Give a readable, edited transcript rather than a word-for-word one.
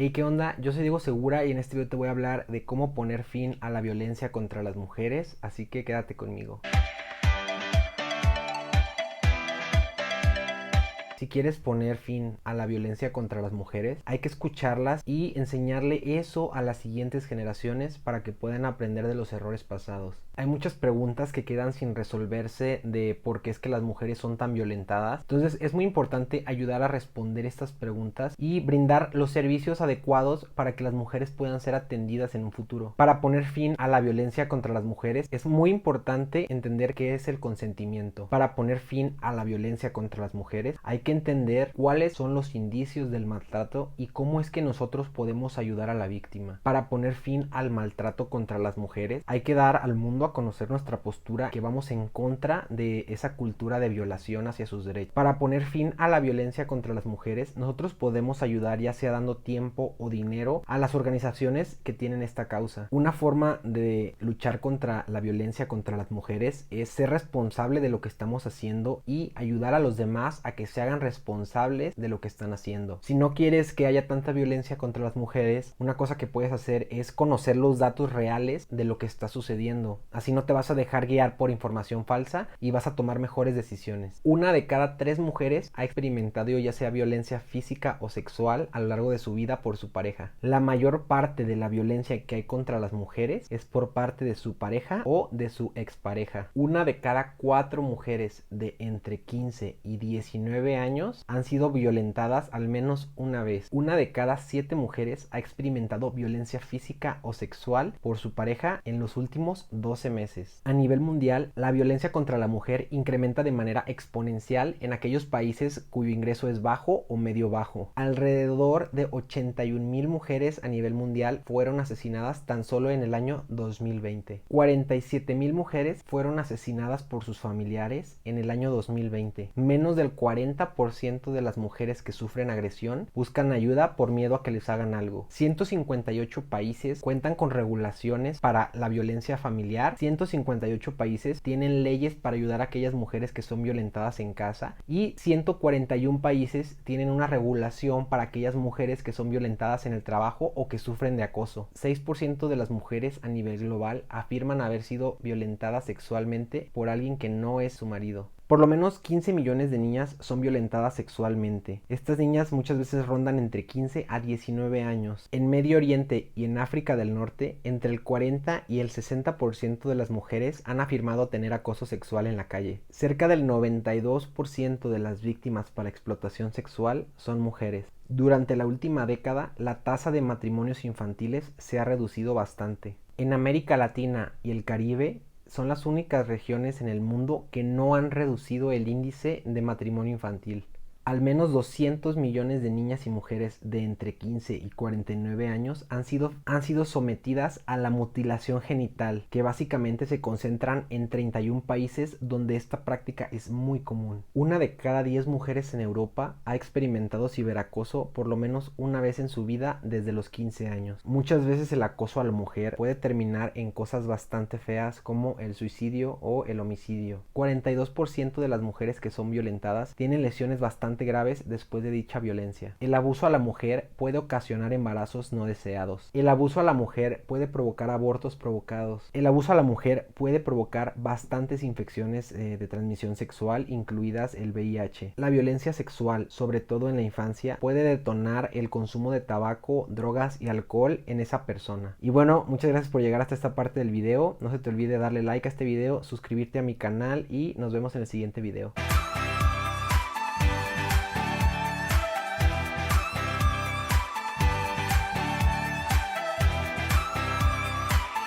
Hey, ¿qué onda? Yo soy Diego Segura y en este video te voy a hablar de cómo poner fin a la violencia contra las mujeres, así que quédate conmigo. Si quieres poner fin a la violencia contra las mujeres, hay que escucharlas y enseñarle eso a las siguientes generaciones para que puedan aprender de los errores pasados. Hay muchas preguntas que quedan sin resolverse de por qué es que las mujeres son tan violentadas. Entonces es muy importante ayudar a responder estas preguntas y brindar los servicios adecuados para que las mujeres puedan ser atendidas en un futuro. Para poner fin a la violencia contra las mujeres es muy importante entender qué es el consentimiento. Para poner fin a la violencia contra las mujeres hay que entender cuáles son los indicios del maltrato y cómo es que nosotros podemos ayudar a la víctima. Para poner fin al maltrato contra las mujeres hay que dar al mundo a conocer nuestra postura, que vamos en contra de esa cultura de violación hacia sus derechos. Para poner fin a la violencia contra las mujeres, nosotros podemos ayudar ya sea dando tiempo o dinero a las organizaciones que tienen esta causa. Una forma de luchar contra la violencia contra las mujeres es ser responsable de lo que estamos haciendo y ayudar a los demás a que se hagan responsables de lo que están haciendo. Si no quieres que haya tanta violencia contra las mujeres, una cosa que puedes hacer es conocer los datos reales de lo que está sucediendo. Así no te vas a dejar guiar por información falsa y vas a tomar mejores decisiones. Una de cada 3 mujeres ha experimentado ya sea violencia física o sexual a lo largo de su vida por su pareja. La mayor parte de la violencia que hay contra las mujeres es por parte de su pareja o de su expareja. Una de cada 4 mujeres de entre 15 y 19 años han sido violentadas al menos una vez. Una de cada 7 mujeres ha experimentado violencia física o sexual por su pareja en los últimos 12 meses. A nivel mundial, la violencia contra la mujer incrementa de manera exponencial en aquellos países cuyo ingreso es bajo o medio bajo. Alrededor de 81,000 mujeres a nivel mundial fueron asesinadas tan solo en el año 2020. 47,000 mujeres fueron asesinadas por sus familiares en el año 2020. Menos del 40% de las mujeres que sufren agresión buscan ayuda por miedo a que les hagan algo. 158 países cuentan con regulaciones para la violencia familiar. 158 países tienen leyes para ayudar a aquellas mujeres que son violentadas en casa y 141 países tienen una regulación para aquellas mujeres que son violentadas en el trabajo o que sufren de acoso. 6% de las mujeres a nivel global afirman haber sido violentadas sexualmente por alguien que no es su marido. Por lo menos 15 millones de niñas son violentadas sexualmente. Estas niñas muchas veces rondan entre 15 a 19 años. En Medio Oriente y en África del Norte, entre el 40 y el 60% de las mujeres han afirmado tener acoso sexual en la calle. Cerca del 92% de las víctimas para explotación sexual son mujeres. Durante la última década, la tasa de matrimonios infantiles se ha reducido bastante. En América Latina y el Caribe, son las únicas regiones en el mundo que no han reducido el índice de matrimonio infantil. Al menos 200 millones de niñas y mujeres de entre 15 y 49 años han sido sometidas a la mutilación genital, que básicamente se concentran en 31 países donde esta práctica es muy común. Una de cada 10 mujeres en Europa ha experimentado ciberacoso por lo menos una vez en su vida desde los 15 años. Muchas veces el acoso a la mujer puede terminar en cosas bastante feas como el suicidio o el homicidio. 42% de las mujeres que son violentadas tienen lesiones bastante graves después de dicha violencia. El abuso a la mujer puede ocasionar embarazos no deseados. El abuso a la mujer puede provocar abortos provocados. El abuso a la mujer puede provocar bastantes infecciones de transmisión sexual, incluidas el VIH. La violencia sexual, sobre todo en la infancia, puede detonar el consumo de tabaco, drogas y alcohol en esa persona. Y bueno, muchas gracias por llegar hasta esta parte del video. No se te olvide darle like a este video, suscribirte a mi canal y nos vemos en el siguiente video.